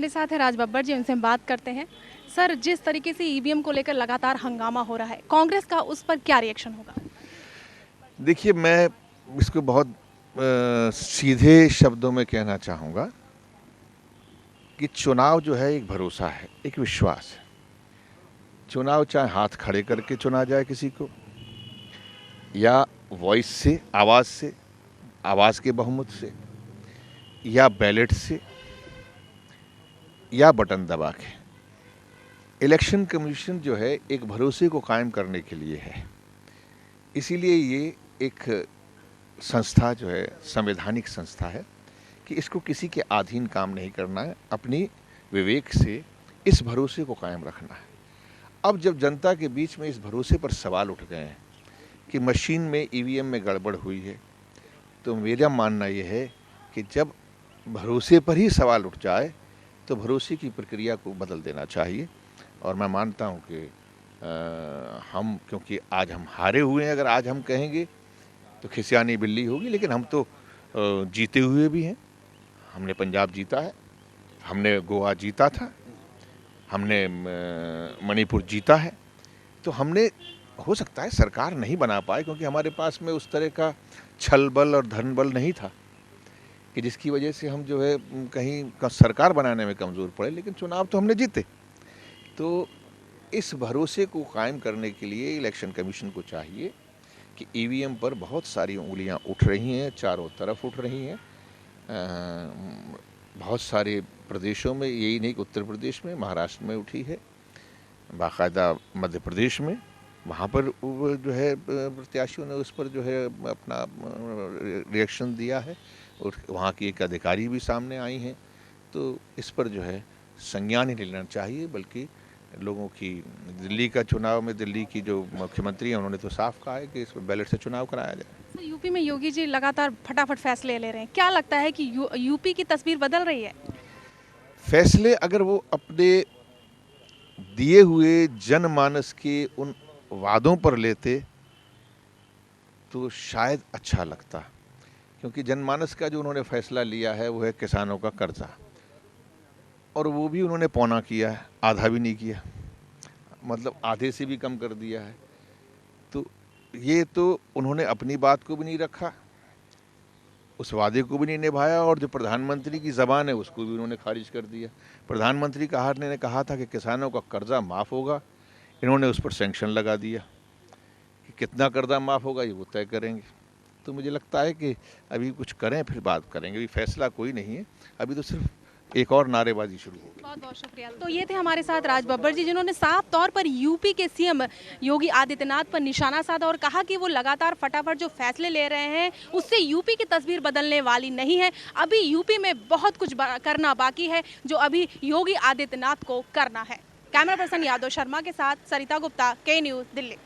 हमारे साथ है राज बब्बर जी, उनसे हम बात करते हैं। सर, जिस तरीके से ईवीएम को लेकर लगातार हंगामा हो रहा है, कांग्रेस का उस पर क्या रिएक्शन होगा? देखिए, मैं इसको बहुत सीधे शब्दों में कहना चाहूँगा कि चुनाव जो है एक भरोसा है, एक विश्वास है। चुनाव चाहे हाथ खड़े करके चुना जाए किसी को, या वॉइस से, आवाज़ के बहुमत से, या बैलेट से, या बटन दबा के। इलेक्शन कमीशन जो है एक भरोसे को कायम करने के लिए है। इसीलिए ये एक संस्था जो है संवैधानिक संस्था है कि इसको किसी के अधीन काम नहीं करना है, अपनी विवेक से इस भरोसे को कायम रखना है। अब जब जनता के बीच में इस भरोसे पर सवाल उठ गए हैं कि मशीन में, ईवीएम में गड़बड़ हुई है, तो मेरा मानना ये है कि जब भरोसे पर ही सवाल उठ जाए तो भरोसे की प्रक्रिया को बदल देना चाहिए। और मैं मानता हूँ कि हम, क्योंकि आज हम हारे हुए हैं, अगर आज हम कहेंगे तो खिसियानी बिल्ली होगी, लेकिन हम तो जीते हुए भी हैं। हमने पंजाब जीता है, हमने गोवा जीता था, हमने मणिपुर जीता है। तो हमने, हो सकता है सरकार नहीं बना पाए क्योंकि हमारे पास में उस तरह का छल बल और धन बल नहीं था कि जिसकी वजह से हम जो है कहीं सरकार बनाने में कमज़ोर पड़े, लेकिन चुनाव तो हमने जीते। तो इस भरोसे को कायम करने के लिए इलेक्शन कमीशन को चाहिए कि ईवीएम पर बहुत सारी उंगलियां उठ रही हैं, चारों तरफ उठ रही हैं। बहुत सारे प्रदेशों में, यही नहीं कि उत्तर प्रदेश में, महाराष्ट्र में उठी है, बाकायदा मध्य प्रदेश में, वहाँ पर वो जो है प्रत्याशियों ने उस पर जो है अपना रिएक्शन दिया है और वहाँ की एक अधिकारी भी सामने आई हैं। तो इस पर जो है संज्ञान ही नहीं लेना चाहिए, बल्कि लोगों की, दिल्ली का चुनाव में दिल्ली की जो मुख्यमंत्री हैं उन्होंने तो साफ कहा है कि इस बैलेट से चुनाव कराया जाए। सर, यूपी में योगी जी लगातार फटाफट फैसले ले रहे हैं, क्या लगता है कि यूपी की तस्वीर बदल रही है? फैसले अगर वो अपने दिए हुए जनमानस के उन वादों पर लेते तो शायद अच्छा लगता, क्योंकि जनमानस का जो उन्होंने फैसला लिया है वो है किसानों का कर्जा, और वो भी उन्होंने पौना किया है, आधा भी नहीं किया, मतलब आधे से भी कम कर दिया है। तो ये तो उन्होंने अपनी बात को भी नहीं रखा, उस वादे को भी नहीं निभाया, और जो प्रधानमंत्री की ज़बान है उसको भी उन्होंने खारिज कर दिया। प्रधानमंत्री ने कहा था कि किसानों का कर्जा माफ़ होगा, इन्होंने उस पर सैंक्शन लगा दिया कि कितना कर्जा माफ़ होगा ये वो तय करेंगे। तो मुझे लगता है कि अभी कुछ करें फिर बात करेंगे, अभी फैसला कोई नहीं है, अभी तो सिर्फ एक और नारेबाजी शुरू होगी। बहुत बहुत शुक्रिया। तो ये थे हमारे साथ राज बब्बर जी, जिन्होंने साफ तौर पर यूपी के सीएम योगी आदित्यनाथ पर निशाना साधा और कहा कि वो लगातार फटाफट जो फैसले ले रहे हैं उससे यूपी की तस्वीर बदलने वाली नहीं है। अभी यूपी में बहुत कुछ करना बाकी है, जो अभी योगी आदित्यनाथ को करना है। कैमरा पर्सन यादव शर्मा के साथ सरिता गुप्ता, के न्यूज़, दिल्ली।